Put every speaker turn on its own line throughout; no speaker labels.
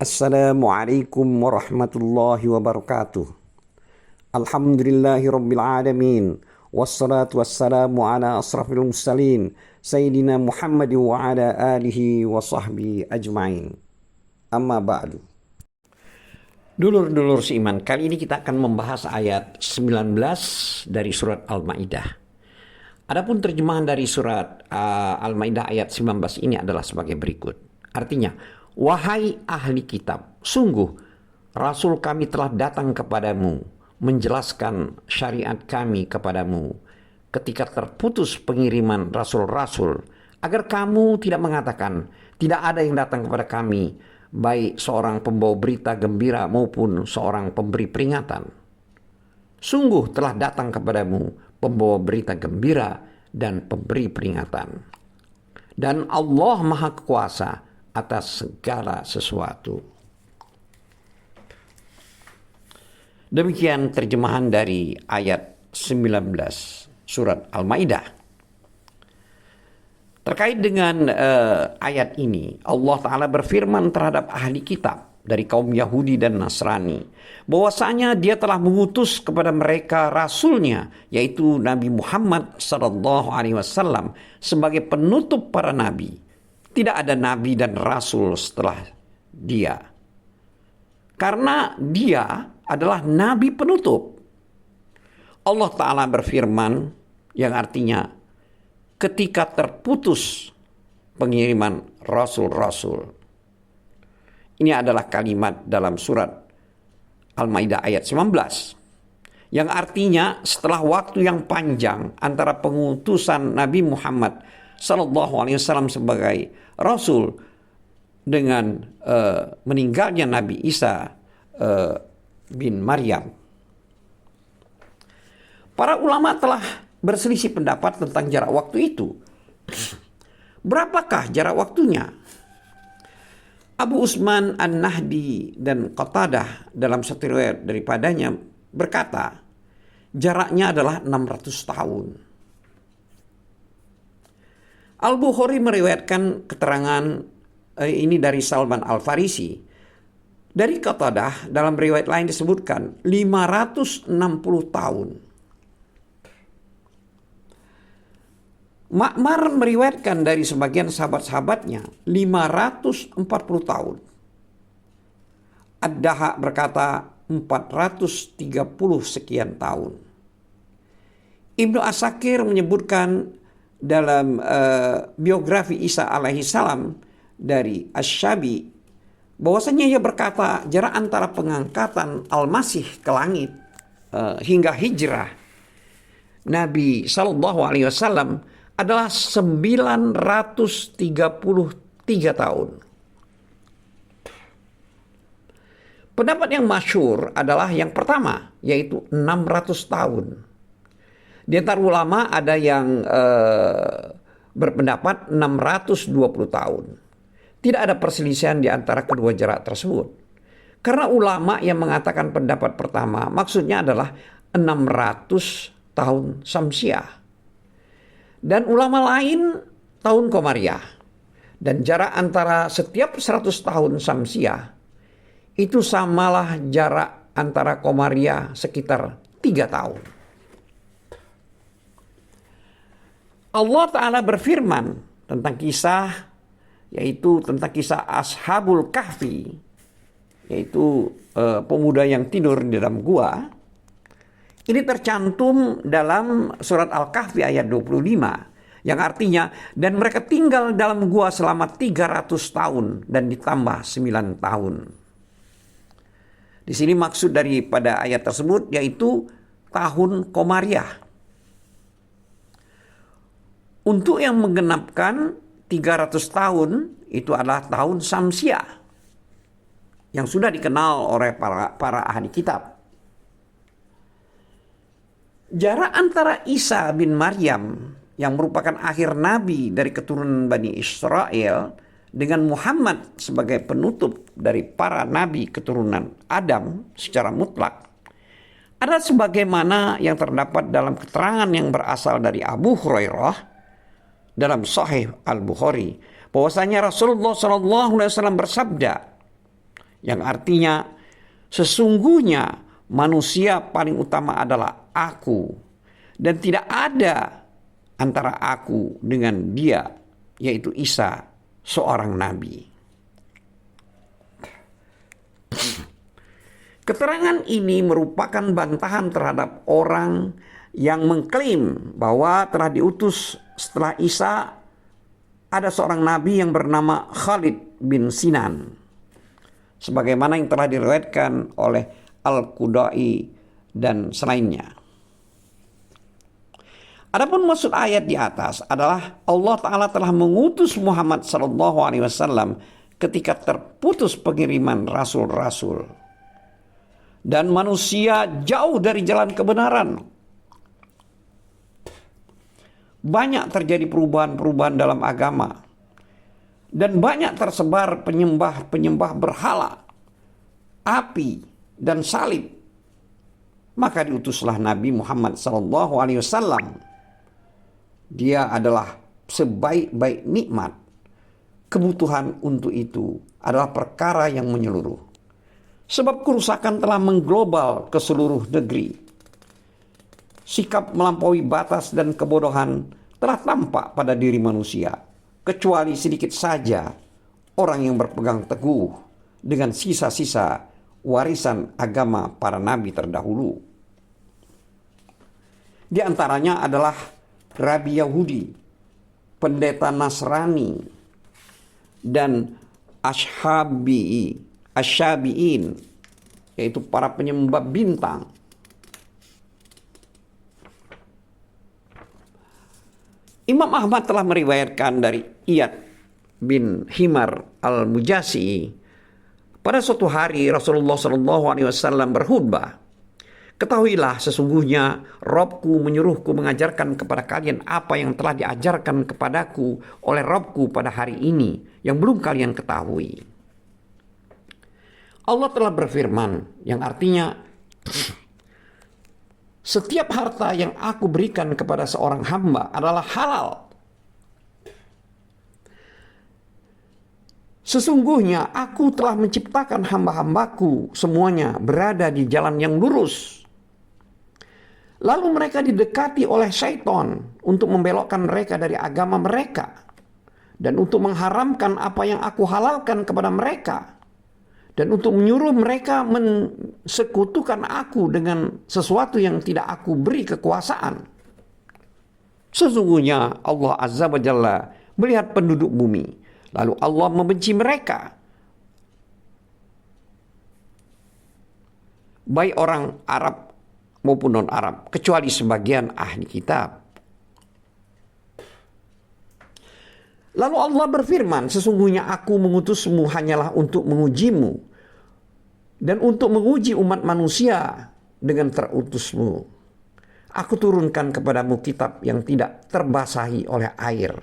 Assalamualaikum warahmatullahi wabarakatuh. Alhamdulillahi rabbil alamin. Wassalatu wassalamu ala asrafil mursalin Sayyidina Muhammad wa ala alihi wa sahbihi ajma'in. Amma ba'du. Dulur-dulur seiman, kali ini kita akan membahas ayat 19 dari surat Al-Maidah. Adapun terjemahan dari surat Al-Maidah ayat 19 ini adalah sebagai berikut. Artinya, wahai ahli kitab, sungguh Rasul kami telah datang kepadamu, menjelaskan syariat kami kepadamu ketika terputus pengiriman rasul-rasul, agar kamu tidak mengatakan, tidak ada yang datang kepada kami, baik seorang pembawa berita gembira maupun seorang pemberi peringatan. Sungguh telah datang kepadamu pembawa berita gembira dan pemberi peringatan. Dan Allah Maha Kuasa atas segala sesuatu. Demikian terjemahan dari ayat 19 surat Al-Maidah. Terkait dengan ayat ini, Allah Ta'ala berfirman terhadap ahli kitab dari kaum Yahudi dan Nasrani, bahwasanya dia telah mengutus kepada mereka rasulnya, yaitu Nabi Muhammad SAW, sebagai penutup para nabi. Tidak ada nabi dan rasul setelah dia, karena dia adalah nabi penutup. Allah Ta'ala berfirman yang artinya ketika terputus pengiriman rasul-rasul. Ini adalah kalimat dalam surat Al-Maidah ayat 19, yang artinya setelah waktu yang panjang antara pengutusan Nabi Muhammad SAW sebagai Rasul dengan meninggalnya Nabi Isa bin Maryam. Para ulama telah berselisih pendapat tentang jarak waktu itu. Berapakah jarak waktunya? Abu Usman An-Nahdi dan Qatadah dalam satu riwayat daripadanya berkata, jaraknya adalah 600 tahun. Al-Bukhari meriwayatkan keterangan ini dari Salman Al-Farisi. Dari Qatadah dalam riwayat lain disebutkan 560 tahun. Ma'mar meriwayatkan dari sebagian sahabat-sahabatnya 540 tahun. Ad-Dahak berkata 430 sekian tahun. Ibnu Asakir menyebutkan dalam biografi Isa alaihi salam dari Asy-Syabi, bahwasanya ia berkata jarak antara pengangkatan Al-Masih ke langit hingga hijrah Nabi SAW adalah 933 tahun. Pendapat yang masyhur adalah yang pertama, yaitu 600 tahun. Di antara ulama ada yang berpendapat 620 tahun. Tidak ada perselisihan di antara kedua jarak tersebut. Karena ulama yang mengatakan pendapat pertama maksudnya adalah 600 tahun Samsiah. Dan ulama lain tahun Komariah. Dan jarak antara setiap 100 tahun Samsiah itu samalah jarak antara Komariah sekitar 3 tahun. Allah Ta'ala berfirman tentang kisah, yaitu tentang kisah Ashabul Kahfi, yaitu pemuda yang tidur di dalam gua. Ini tercantum dalam surat Al-Kahfi ayat 25, yang artinya, dan mereka tinggal dalam gua selama 300 tahun dan ditambah 9 tahun. Di sini maksud daripada ayat tersebut yaitu tahun Komariah. Untuk yang menggenapkan 300 tahun itu adalah tahun Samsiah yang sudah dikenal oleh para ahli kitab. Jarak antara Isa bin Maryam yang merupakan akhir nabi dari keturunan Bani Israel dengan Muhammad sebagai penutup dari para nabi keturunan Adam secara mutlak adalah sebagaimana yang terdapat dalam keterangan yang berasal dari Abu Hurairah dalam Sahih Al-Bukhari, bahwasanya Rasulullah SAW bersabda, yang artinya sesungguhnya manusia paling utama adalah aku, dan tidak ada antara aku dengan dia, yaitu Isa, seorang nabi. Keterangan ini merupakan bantahan terhadap orang yang mengklaim bahwa telah diutus setelah Isa ada seorang nabi yang bernama Khalid bin Sinan, sebagaimana yang telah diriwayatkan oleh Al-Qudai dan selainnya. Adapun maksud ayat di atas adalah Allah Ta'ala telah mengutus Muhammad SAW ketika terputus pengiriman rasul-rasul dan manusia jauh dari jalan kebenaran. Banyak terjadi perubahan-perubahan dalam agama, dan banyak tersebar penyembah-penyembah berhala, api, dan salib. Maka diutuslah Nabi Muhammad SAW. Dia adalah sebaik-baik nikmat. Kebutuhan untuk itu adalah perkara yang menyeluruh, sebab kerusakan telah mengglobal ke seluruh negeri. Sikap melampaui batas dan kebodohan telah tampak pada diri manusia, kecuali sedikit saja orang yang berpegang teguh dengan sisa-sisa warisan agama para nabi terdahulu. Di antaranya adalah Rabi Yahudi, pendeta Nasrani, dan Asyabi'in, yaitu para penyembah bintang. Imam Ahmad telah meriwayatkan dari Iyad bin Himar al-Mujasi, pada suatu hari Rasulullah SAW berkhutbah, "Ketahuilah sesungguhnya Robku menyuruhku mengajarkan kepada kalian apa yang telah diajarkan kepadaku oleh Robku pada hari ini yang belum kalian ketahui." Allah telah berfirman, yang artinya, setiap harta yang aku berikan kepada seorang hamba adalah halal. Sesungguhnya aku telah menciptakan hamba-hambaku semuanya berada di jalan yang lurus. Lalu mereka didekati oleh syaitan untuk membelokkan mereka dari agama mereka, dan untuk mengharamkan apa yang aku halalkan kepada mereka, dan untuk menyuruh mereka mensekutukan aku dengan sesuatu yang tidak aku beri kekuasaan. Sesungguhnya Allah Azza wa Jalla melihat penduduk bumi, lalu Allah membenci mereka, baik orang Arab maupun non-Arab, kecuali sebagian ahli kitab. Lalu Allah berfirman, sesungguhnya aku mengutusmu hanyalah untuk mengujimu dan untuk menguji umat manusia dengan terutusmu. Aku turunkan kepadamu kitab yang tidak terbasahi oleh air,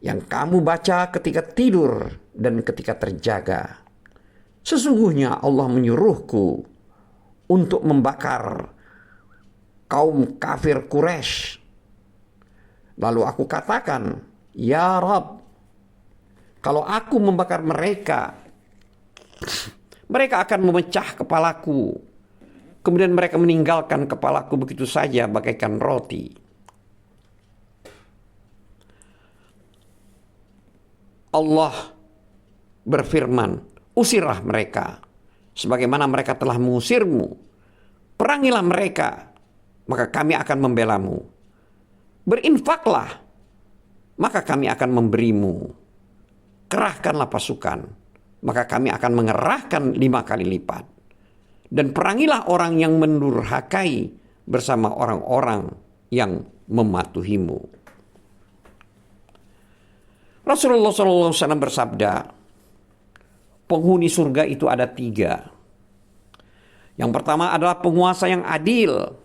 yang kamu baca ketika tidur dan ketika terjaga. Sesungguhnya Allah menyuruhku untuk membakar kaum kafir Quraisy. Lalu aku katakan, ya Rabb, kalau aku membakar mereka, mereka akan memecah kepalaku. Kemudian mereka meninggalkan kepalaku begitu saja bagaikan roti. Allah berfirman, usirlah mereka, sebagaimana mereka telah mengusirmu. Perangilah mereka, maka kami akan membelamu. Berinfaklah, maka kami akan memberimu. Kerahkanlah pasukan, maka kami akan mengerahkan 5 kali lipat. Dan perangilah orang yang mendurhakai bersama orang-orang yang mematuhimu. Rasulullah SAW bersabda, penghuni surga itu ada 3. Yang pertama adalah penguasa yang adil,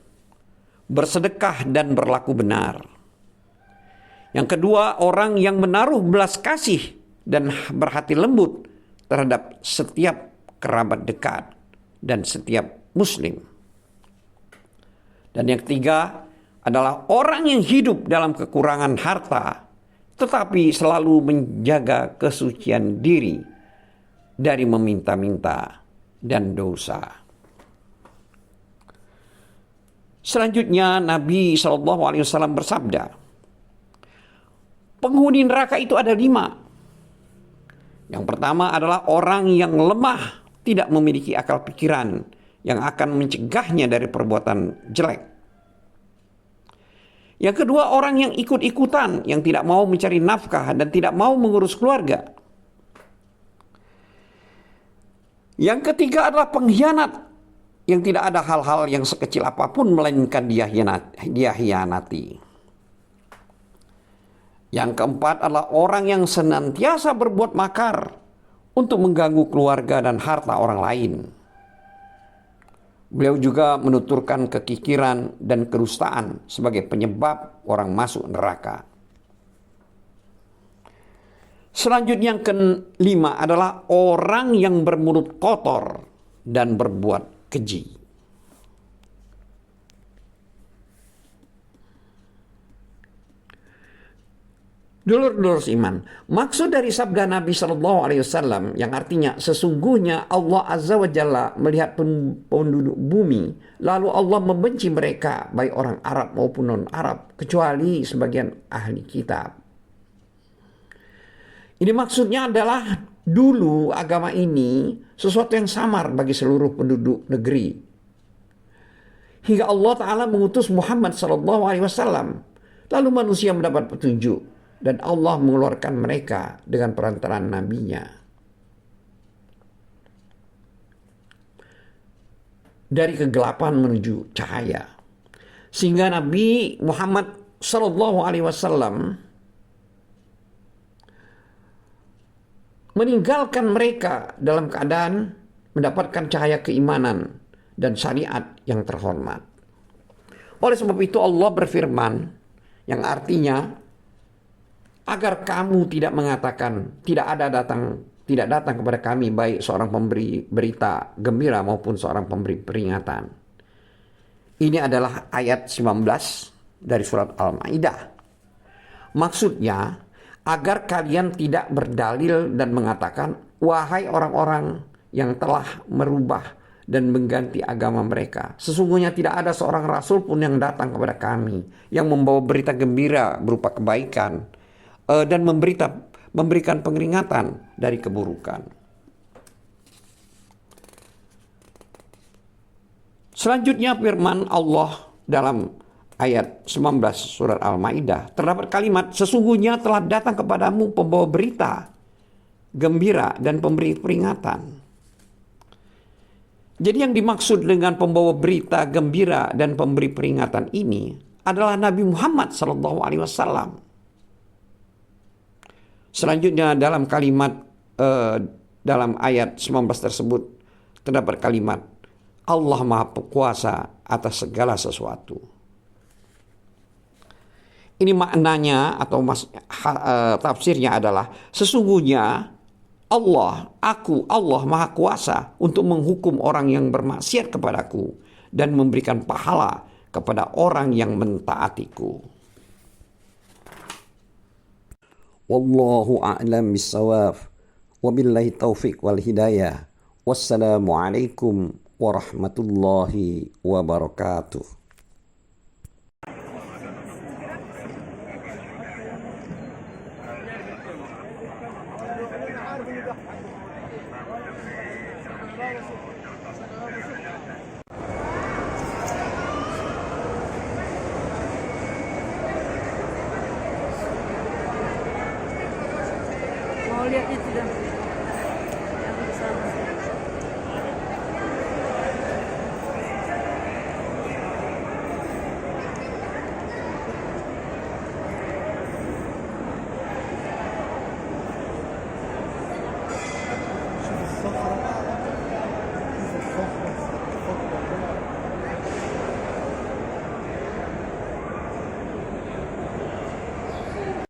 bersedekah dan berlaku benar. Yang kedua, orang yang menaruh belas kasih dan berhati lembut terhadap setiap kerabat dekat dan setiap muslim. Dan yang ketiga adalah orang yang hidup dalam kekurangan harta, tetapi selalu menjaga kesucian diri dari meminta-minta dan dosa. Selanjutnya Nabi SAW bersabda, penghuni neraka itu ada 5. Yang pertama adalah orang yang lemah, tidak memiliki akal pikiran yang akan mencegahnya dari perbuatan jelek. Yang kedua, orang yang ikut-ikutan, yang tidak mau mencari nafkah dan tidak mau mengurus keluarga. Yang ketiga adalah pengkhianat, yang tidak ada hal-hal yang sekecil apapun melainkan dia hianati. Yang keempat adalah orang yang senantiasa berbuat makar untuk mengganggu keluarga dan harta orang lain. Beliau juga menuturkan kekikiran dan kedustaan sebagai penyebab orang masuk neraka. Selanjutnya yang kelima adalah orang yang bermulut kotor dan berbuat keji. Dulur-dulur iman, maksud dari sabda Nabi SAW yang artinya sesungguhnya Allah Azza wa Jalla melihat penduduk bumi, lalu Allah membenci mereka, baik orang Arab maupun non-Arab, kecuali sebagian ahli kitab. Ini maksudnya adalah dulu agama ini sesuatu yang samar bagi seluruh penduduk negeri. Hingga Allah Ta'ala mengutus Muhammad SAW, lalu manusia mendapat petunjuk. Dan Allah mengeluarkan mereka dengan perantaraan nabinya. Dari kegelapan menuju cahaya. Sehingga Nabi Muhammad SAW meninggalkan mereka dalam keadaan mendapatkan cahaya keimanan dan syariat yang terhormat. Oleh sebab itu Allah berfirman yang artinya, agar kamu tidak mengatakan tidak datang kepada kami baik seorang pemberi berita gembira maupun seorang pemberi peringatan. Ini adalah ayat 19 dari surat Al-Maidah. Maksudnya agar kalian tidak berdalil dan mengatakan, wahai orang-orang yang telah merubah dan mengganti agama mereka, sesungguhnya tidak ada seorang rasul pun yang datang kepada kami yang membawa berita gembira berupa kebaikan dan memberikan peringatan dari keburukan. Selanjutnya firman Allah dalam ayat 19 surat Al-Maidah terdapat kalimat, sesungguhnya telah datang kepadamu pembawa berita gembira dan pemberi peringatan. Jadi yang dimaksud dengan pembawa berita gembira dan pemberi peringatan ini adalah Nabi Muhammad SAW. Selanjutnya dalam kalimat dalam ayat 19 tersebut terdapat kalimat Allah Maha Kuasa atas segala sesuatu. Ini maknanya atau tafsirnya adalah sesungguhnya Allah Maha Kuasa untuk menghukum orang yang bermaksiat kepadaku dan memberikan pahala kepada orang yang mentaatiku. Wallahu a'lam bissawab. Wabillahi taufiq wal hidayah. Wassalamualaikum warahmatullahi wabarakatuh.
Mau lihat itu dan yang di sana.
الصخرة